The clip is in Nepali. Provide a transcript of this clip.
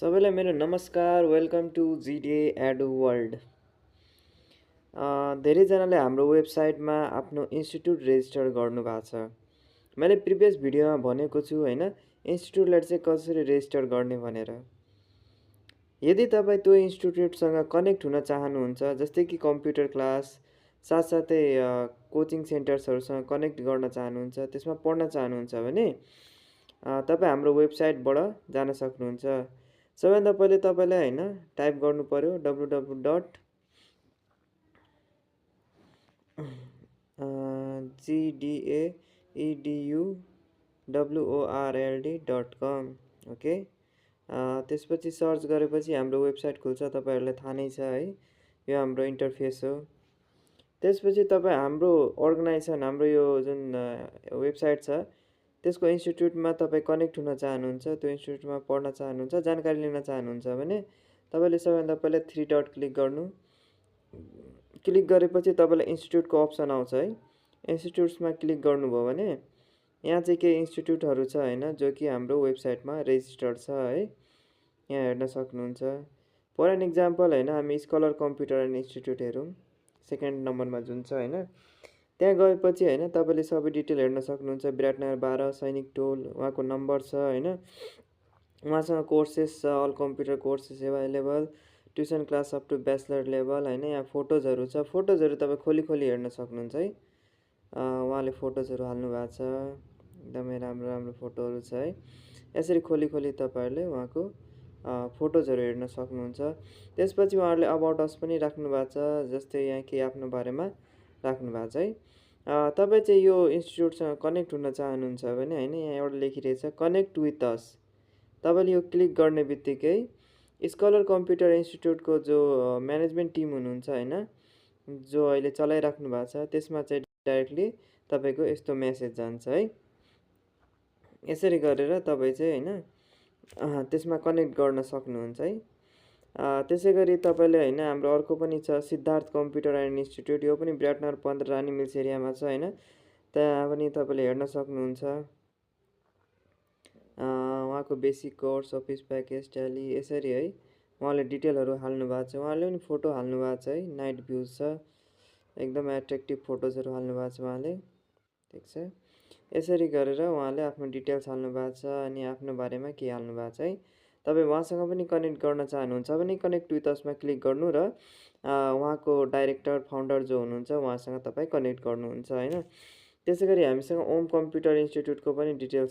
सबैलाई मेरो नमस्कार। Welcome to GDA edu world. धेरैजनाले हाम्रो वेबसाइटमा आफ्नो इन्स्टिट्युट रेजिस्टर गर्नुभएको छ। मैले प्रिभियस भिडियोमा भनेको छु होइन, इन्स्टिट्युटलाई चाहिँ कसरी रेजिस्टर गर्ने भनेर। यदि तपाईँ त्यो इन्स्टिट्युटसँग कनेक्ट हुन चाहनुहुन्छ, जस्तै कि कम्प्युटर क्लास साथसाथै कोचिङ सेन्टर्सहरूसँग कनेक्ट गर्न चाहनुहुन्छ, त्यसमा पढ्न चाहनुहुन्छ भने तपाईँ हाम्रो वेबसाइटबाट जान सक्नुहुन्छ। सबैभन्दा पहिले तपाईँलाई होइन टाइप गर्नु पर्यो www.gdaeduworld.com। ओके, त्यसपछि सर्च गरेपछि हाम्रो वेबसाइट खुल्छ। तपाईँहरूलाई थाहा नै छ है, यो हाम्रो इन्टरफेस हो। त्यसपछि तपाईँ हाम्रो अर्गनाइजेसन, हाम्रो यो जुन वेबसाइट छ त्यसको इन्स्टिट्युटमा तपाईँ कनेक्ट हुन चाहनुहुन्छ, त्यो इन्स्टिट्युटमा पढ्न चाहनुहुन्छ, जानकारी लिन चाहनुहुन्छ भने तपाईँले सबैभन्दा पहिला 3 डट क्लिक गर्नु। क्लिक गरेपछि तपाईँलाई इन्स्टिट्युटको अप्सन आउँछ है। इन्स्टिट्युट्समा क्लिक गर्नुभयो भने यहाँ चाहिँ केही इन्स्टिट्युटहरू छ होइन, जो कि हाम्रो वेबसाइटमा रेजिस्टर्ड छ है। यहाँ हेर्न सक्नुहुन्छ। फर एन इक्जाम्पल होइन, हामी स्कलर कम्प्युटर एन्ड इन्स्टिट्युट हेरौँ, सेकेन्ड नम्बरमा जुन छ होइन। त्यहाँ गएपछि होइन तपाईँले सबै डिटेल हेर्न सक्नुहुन्छ। विराटनगर 12 सैनिक टोल, उहाँको नम्बर छ होइन। उहाँसँग कोर्सेस छ, all computer courses available, tuition class up to bachelor level होइन। यहाँ फोटोजहरू छ, फोटोजहरू तपाईँ खोली हेर्न सक्नुहुन्छ है। उहाँले फोटोजहरू हाल्नु भएको छ, एकदमै राम्रो राम्रो फोटोहरू छ है। यसरी खोली तपाईँहरूले उहाँको फोटोजहरू हेर्न सक्नुहुन्छ। त्यसपछि उहाँहरूले अबाउट अस पनि राख्नु भएको छ, जस्तै यहाँ के आफ्नो बारेमा राख्नु भएको छ है। तपाईँ चाहिँ यो इन्स्टिट्युटसँग कनेक्ट हुन चाहनुहुन्छ भने होइन, यहाँ एउटा लेखिरहेछ कनेक्ट विथ अस। तपाईँले यो क्लिक गर्ने बित्तिकै स्कलर कम्प्युटर इन्स्टिट्युटको जो म्यानेजमेन्ट टिम हुनुहुन्छ होइन, जो अहिले चलाइराख्नु भएको छ, त्यसमा चाहिँ डाइरेक्टली तपाईँको यस्तो मेसेज जान्छ है। यसरी गरेर तपाईँ चाहिँ होइन त्यसमा कनेक्ट गर्न सक्नुहुन्छ है। त्यसै गरी तपाईँले होइन हाम्रो अर्को पनि छ सिद्धार्थ कम्प्युटर एन्ड इन्स्टिट्युट, यो पनि विराटनगर 15 रानी मिल्स एरियामा छ होइन। त्यहाँ पनि तपाईँले हेर्न सक्नुहुन्छ। उहाँको basic course, office package, tally, यसरी है उहाँले डिटेलहरू हाल्नु भएको छ। उहाँले पनि फोटो हाल्नु भएको छ है, नाइट भ्युज छ, एकदमै एट्र्याक्टिभ फोटोजहरू हाल्नु भएको छ उहाँले, ठिक छ। यसरी गरेर उहाँले आफ्नो डिटेल्स हाल्नु भएको छ अनि आफ्नो बारेमा के हाल्नु भएको छ है। तपाईँ उहाँसँग पनि कनेक्ट गर्न चाहनुहुन्छ भने कनेक्ट विथ असमा क्लिक गर्नु र उहाँको डाइरेक्टर फाउन्डर जो हुनुहुन्छ उहाँसँग तपाईँ कनेक्ट गर्नुहुन्छ होइन। त्यसै गरी हामीसँग ओम कम्प्युटर इन्स्टिट्युटको पनि डिटेल्स